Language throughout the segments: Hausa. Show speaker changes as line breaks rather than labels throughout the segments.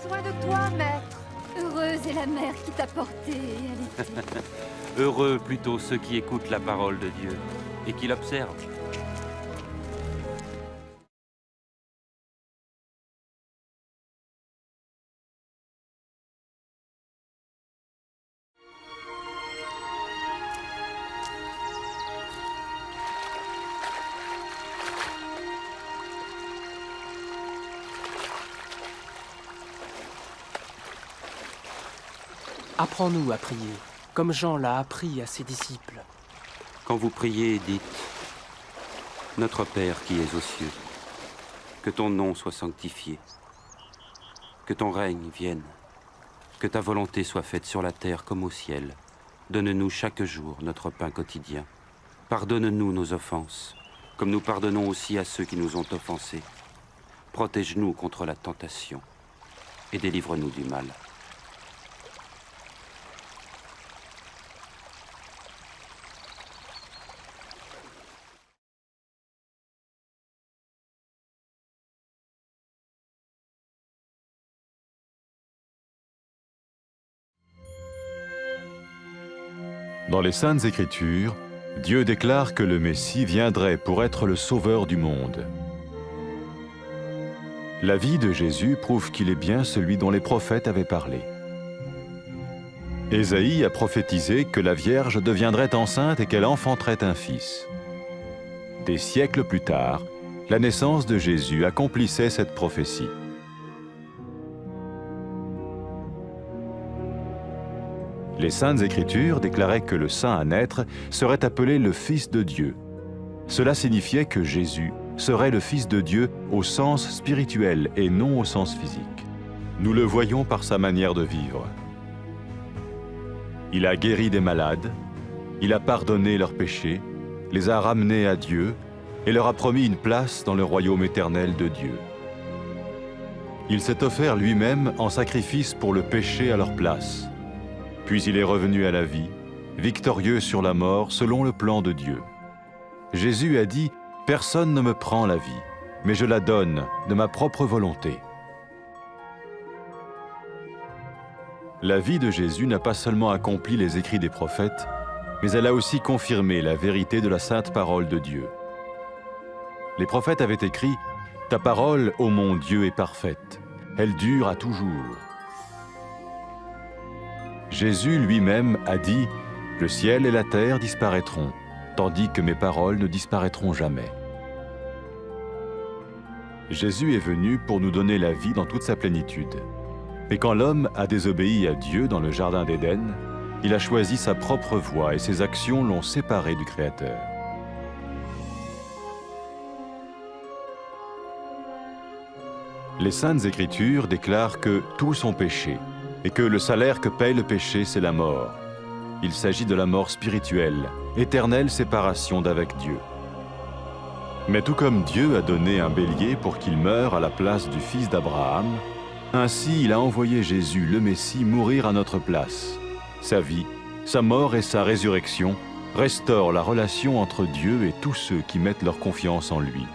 besoin de toi, maître. Heureuse est la mère qui t'a porté et allaitée.
Heureux plutôt ceux qui écoutent la parole de Dieu et qui l'observent.
Apprends-nous à prier, comme Jean l'a appris à ses disciples.
Quand vous priez, dites « Notre Père qui es aux cieux, que ton nom soit sanctifié, que ton règne vienne, que ta volonté soit faite sur la terre comme au ciel. Donne-nous chaque jour notre pain quotidien. Pardonne-nous nos offenses, comme nous pardonnons aussi à ceux qui nous ont offensés. Protège-nous contre la tentation et délivre-nous du mal. »
Dans les Saintes Écritures, Dieu déclare que le Messie viendrait pour être le sauveur du monde. La vie de Jésus prouve qu'il est bien celui dont les prophètes avaient parlé. Ésaïe a prophétisé que la Vierge deviendrait enceinte et qu'elle enfanterait un fils. Des siècles plus tard, la naissance de Jésus accomplissait cette prophétie. Les Saintes Écritures déclaraient que le saint à naître serait appelé le Fils de Dieu. Cela signifiait que Jésus serait le Fils de Dieu au sens spirituel et non au sens physique. Nous le voyons par sa manière de vivre. Il a guéri des malades, il a pardonné leurs péchés, les a ramenés à Dieu et leur a promis une place dans le royaume éternel de Dieu. Il s'est offert lui-même en sacrifice pour le péché à leur place. Puis il est revenu à la vie, victorieux sur la mort selon le plan de Dieu. Jésus a dit « Personne ne me prend la vie, mais je la donne de ma propre volonté. » La vie de Jésus n'a pas seulement accompli les écrits des prophètes, mais elle a aussi confirmé la vérité de la sainte parole de Dieu. Les prophètes avaient écrit « Ta parole, ô mon Dieu, est parfaite, elle dure à toujours. » Jésus lui-même a dit « Le ciel et la terre disparaîtront, tandis que mes paroles ne disparaîtront jamais. » Jésus est venu pour nous donner la vie dans toute sa plénitude. Et quand l'homme a désobéi à Dieu dans le jardin d'Éden, il a choisi sa propre voie et ses actions l'ont séparé du Créateur. Les Saintes Écritures déclarent que tous ont péché et que le salaire que paye le péché, c'est la mort. Il s'agit de la mort spirituelle, éternelle séparation d'avec Dieu. Mais tout comme Dieu a donné un bélier pour qu'il meure à la place du fils d'Abraham, ainsi il a envoyé Jésus, le Messie, mourir à notre place. Sa vie, sa mort et sa résurrection restaurent la relation entre Dieu et tous ceux qui mettent leur confiance en lui.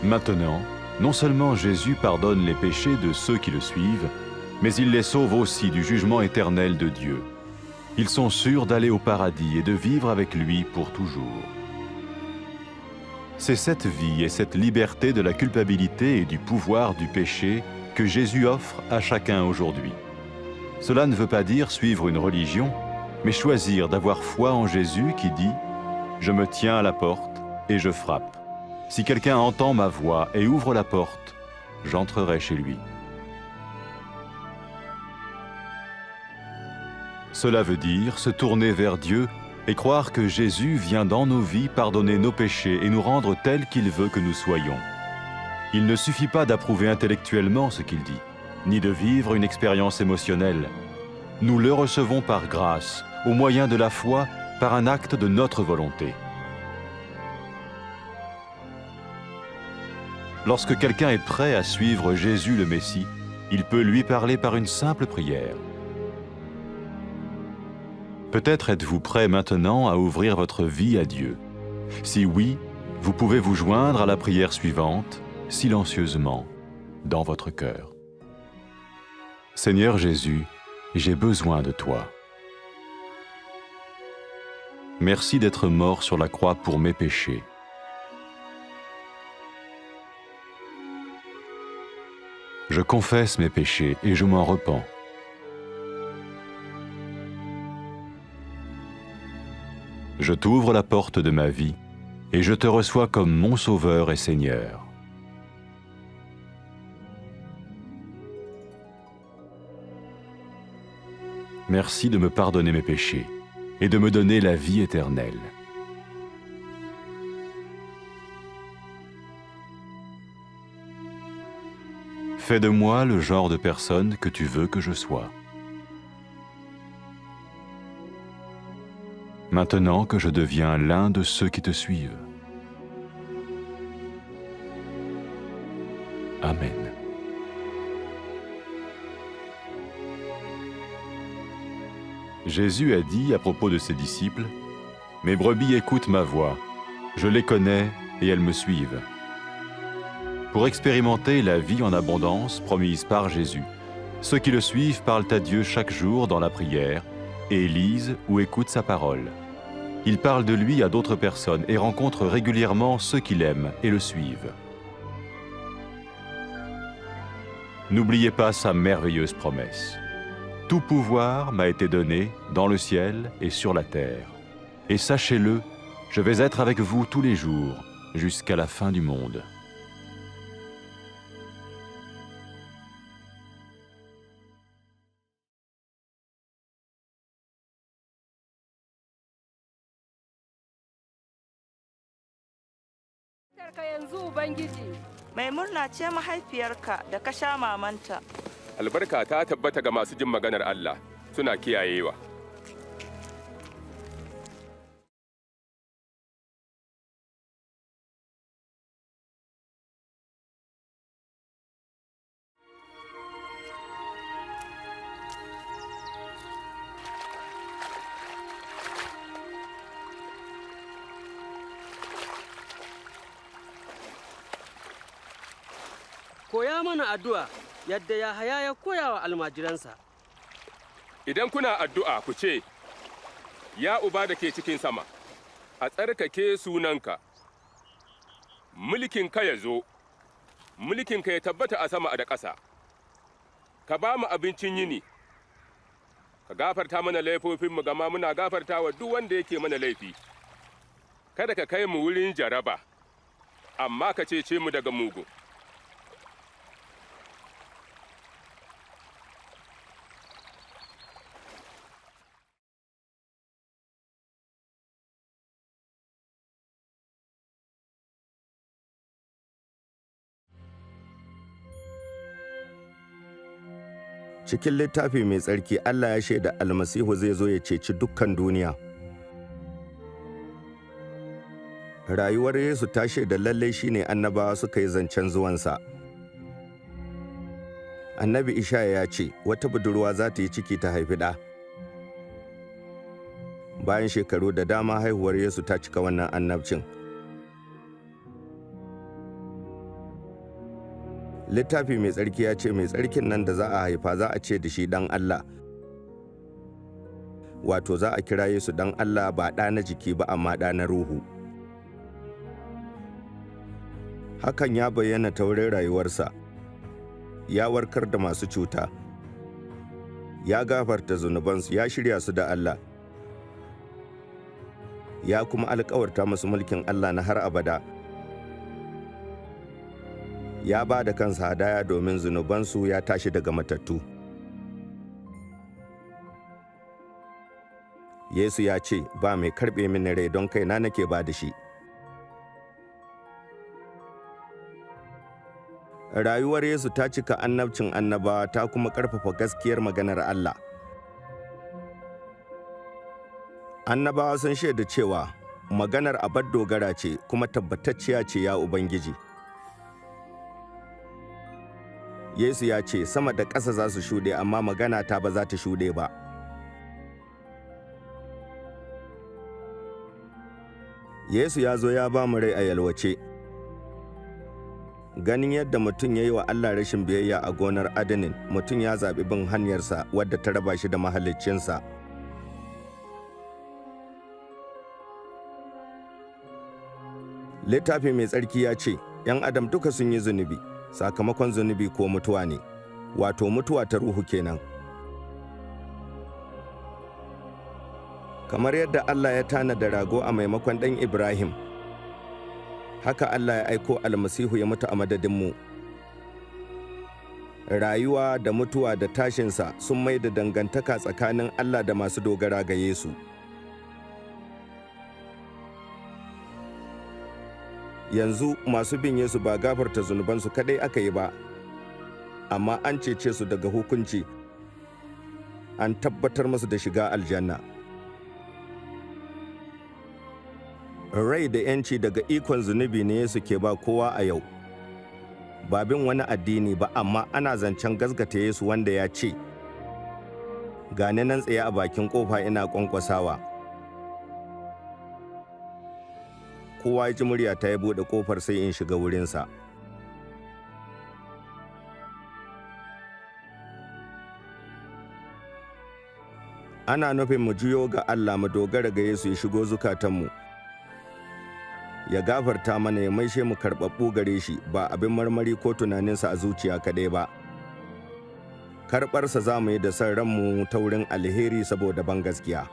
Maintenant, non seulement Jésus pardonne les péchés de ceux qui le suivent, mais il les sauve aussi du jugement éternel de Dieu. Ils sont sûrs d'aller au paradis et de vivre avec lui pour toujours. C'est cette vie et cette liberté de la culpabilité et du pouvoir du péché que Jésus offre à chacun aujourd'hui. Cela ne veut pas dire suivre une religion, mais choisir d'avoir foi en Jésus qui dit « Je me tiens à la porte et je frappe. Si quelqu'un entend ma voix et ouvre la porte, j'entrerai chez lui. » Cela veut dire se tourner vers Dieu et croire que Jésus vient dans nos vies pardonner nos péchés et nous rendre tels qu'il veut que nous soyons. Il ne suffit pas d'approuver intellectuellement ce qu'il dit, ni de vivre une expérience émotionnelle. Nous le recevons par grâce, au moyen de la foi, par un acte de notre volonté. Lorsque quelqu'un est prêt à suivre Jésus le Messie, il peut lui parler par une simple prière. Peut-être êtes-vous prêt maintenant à ouvrir votre vie à Dieu. Si oui, vous pouvez vous joindre à la prière suivante, silencieusement. dans votre cœur. Seigneur Jésus, j'ai besoin de toi. Merci d'être mort sur la croix pour mes péchés. Je confesse mes péchés et je m'en repens. Je t'ouvre la porte de ma vie et je te reçois comme mon Sauveur et Seigneur. Merci de me pardonner mes péchés et de me donner la vie éternelle. Fais de moi le genre de personne que tu veux que je sois. Maintenant que je deviens l'un de ceux qui te suivent. Amen. Jésus a dit à propos de ses disciples, « Mes brebis écoutent ma voix, je les connais et elles me suivent. » Pour expérimenter la vie en abondance promise par Jésus, ceux qui le suivent parlent à Dieu chaque jour dans la prière et lisent ou écoutent sa parole. Ils parlent de lui à d'autres personnes et rencontrent régulièrement ceux qui l'aiment et le suivent. N'oubliez pas sa merveilleuse promesse. Tout pouvoir m'a été donné dans le ciel et sur la terre. Et sachez-le, je vais être avec vous tous les jours, jusqu'à la fin du monde.
Mai murna ce mahaifiyarka da ka sha mamanta.
Albarka ta tabbata ga masu jin maganar Allah, suna kiyayewa.
Koya mana addu'a yadda Yahaya ya koya wa almajiransa.
Idan kuna addu'a ku ce, Ya Uba da ke cikin sama, a tsarkake sunanka, mulkinka ya zo, mulkinka ya tabbata a sama da ƙasa, ka ba mu abincin yini, ka gafarta mana laifofinmu gama muna gafarta wa duk wanda yake mana laifi, kada ka kai mu wurin jaraba, amma ka cece mu daga mugu.
Cikin littafi mai tsarki Allah ya shaida almasihu zai zo ya ceci dukkan duniya. Rayuwar Yesu ta shaida lallai shine annabawa suka yi zancen zuwansa. Annabi Ishaya ya ce, wata budurwa za ta yi ciki ta haifi ɗa. Bayan shekaru da dama haihuwar Yesu ta cika wannan annabcin. Littafi mai tsarki ya ce mai tsarkin nan da za a haifa za a ce da shi ɗan Allah. Wato za a kira Yesu ɗan Allah ba ɗa na jiki ba amma ɗa na ruhu. Hakan ya bayyana ta wurin rayuwarsa. Ya warkar da masu cuta. Ya gafarta zunubansu, ya shirya su da Allah. Ya kuma alƙawarta musu mulkin Allah na har abada. Ya ba da kansa hadaya domin zunubansu, ya tashi daga matattu. Yesu ya ce, ba mai karɓe mini rai don kaina nake ba da shi. Rayuwar Yesu ta cika annabcin annabawa ta kuma ƙarfafa gaskiyar maganar Allah. Annabawa sun shaida cewa maganar abar dogara ce kuma tabbatacciya ce ya Ubangiji. Yesu ya ce, sama da ƙasa za su shuɗe amma magana ta ba za ta shuɗe ba. Yesu ya zo ya ba mu rai a yalwace. Ganin yadda mutum ya yi wa Allah rashin biyayya a gonar Adanin, mutum ya zaɓi bin hanyarsa wadda ta raba shi da mahaliccinsa. Littafi mai tsarki ya ce, ‘yan Adam duka sun yi zunubi, sakamakon zunubi ko mutuwa ne, wato mutuwa ta ruhu kenan. Kamar yadda Allah ya tanada rago a maimakon ɗan Ibrahim, haka Allah ya aiko almasihu ya mutu a madadinmu. Rayuwa da mutuwa da tashinsa sun mai da dangantaka tsakanin Allah da masu dogara ga Yesu. Yanzu masu bin Yesu ba gafarta zunubansu kadai aka yi ba, amma an cece su daga hukunci, an tabbatar musu da shiga aljanna. Rai da ‘yanci daga ikon zunubi ne Yesu ke ba kowa a yau. Ba bin wani addini ba, amma ana zancen gaskata Yesu wanda ya ce, "Gane nan tsaye a bakin ƙofa ina ƙwanƙwasawa." Kowa ya ji murya ta ya buɗe ƙofar sai in shiga wurinsa. Ana nufin mu juyo ga Allah, mu dogara ga Yesu ya shigo zukatanmu, ya gafarta mana, ya maishe mu karɓaɓɓu gare shi, ba abin marmari ko tunaninsa a zuciya kaɗai ba. Karɓarsa za mu yi da son ranmu ta wurin alheri saboda ban gaskiya.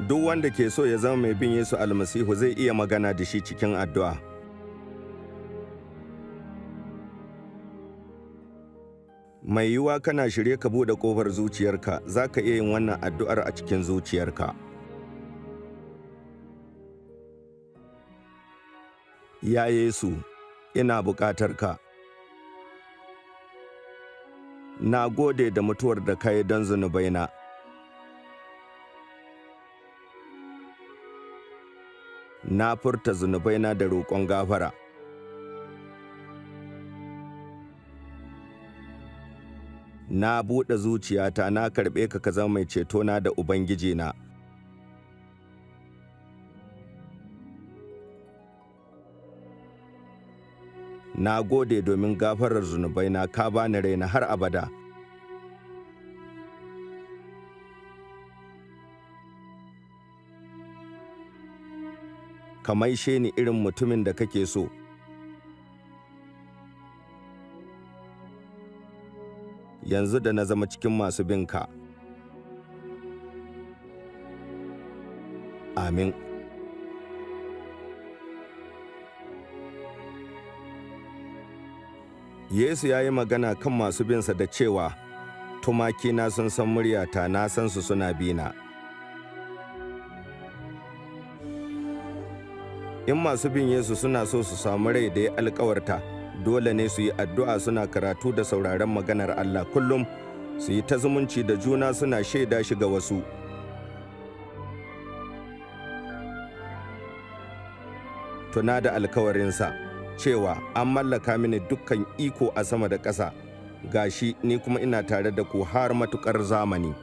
Duk wanda ke so ya zama mai bin Yesu almasihu zai iya magana da shi cikin addu'a. Mai yiwuwa kana shirye ka buɗe ƙofar zuciyarka, za ka iya yin wannan addu'ar a cikin zuciyarka. Ya Yesu, ina buƙatar ka. Na gode da mutuwar da ka yi don zunubaina. Na furta zunubaina da roƙon gafara. Na buɗe zuciyata, na karɓe ka zama mai cetona da Ubangijina. Na gode domin gafarar zunubaina, ka bani raina har abada. Ka maishe ni irin mutumin da kake so. Yanzu da na zama cikin masu binka. Amin. Yesu ya yi magana kan masu binsa da cewa, "Tumakina sun san muryata, na san su suna bina." In masu bin Yesu suna so su samu rai da ya alkawarta, dole ne su yi addu'a, suna karatu da sauraron maganar Allah kullum, su yi ta zumunci da juna, suna shaida shi ga wasu. Tuna da alkawarinsa cewa an mallaka mini dukkan iko a sama da ƙasa, gashi ni kuma ina tare da ku har matuƙar zamani.